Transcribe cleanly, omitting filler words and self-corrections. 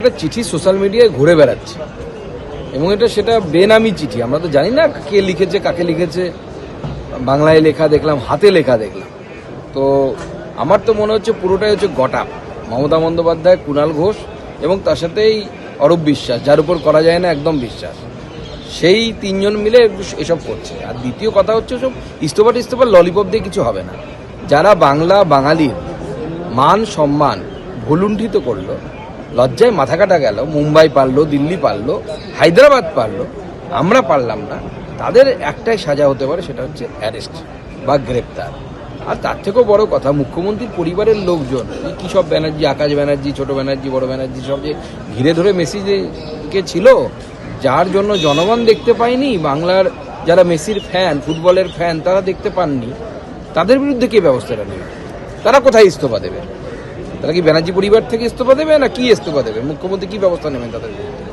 একটা চিঠি সোশ্যাল মিডিয়ায় ঘুরে বেড়াচ্ছে এবং সেটা বেনামি চিঠি। আমরা তো জানি না কে লিখেছে, কাকে লিখেছে। বাংলায় লেখা দেখলাম, হাতে লেখা দেখলাম। তো আমার তো মনে হচ্ছে পুরোটাই হচ্ছে গটা মমতা বন্দ্যোপাধ্যায়, কুণাল ঘোষ এবং তার সাথেই অরূপ বিশ্বাস, যার উপর করা যায় না একদম বিশ্বাস। সেই তিনজন মিলে এসব করছে। আর দ্বিতীয় কথা হচ্ছে সব ইস্তফা ললিপপ দিয়ে কিছু হবে না। যারা বাঙালির মান সম্মান ভুলুণ্ঠিত করলো, লজ্জায় মাথা কাটা গেল, মুম্বাই পারলো, দিল্লি পারলো, হায়দ্রাবাদ পারলো, আমরা পারলাম না, তাদের একটাই সাজা হতে পারে, সেটা হচ্ছে অ্যারেস্ট বা গ্রেপ্তার। আর তার থেকেও বড় কথা, মুখ্যমন্ত্রীর পরিবারের লোকজন কি সব ব্যানার্জি, আকাশ ব্যানার্জি, ছোট ব্যানার্জি, বড় ব্যানার্জি, সব যে ঘিরে ধরে মেসিকে ছিল, যার জন্য জনগণ দেখতে পায়নি, বাংলার যারা মেসির ফ্যান, ফুটবলের ফ্যান, তারা দেখতে পাননি, তাদের বিরুদ্ধে কে ব্যবস্থাটা নেবে? তারা কোথায় ইস্তফা দেবে? তারা কি ব্যানার্জি পরিবার থেকে ইস্তফা দেবে না কি ইস্তফা দেবে? মুখ্যমন্ত্রী কি ব্যবস্থা নেবেন তাদের বিরুদ্ধে?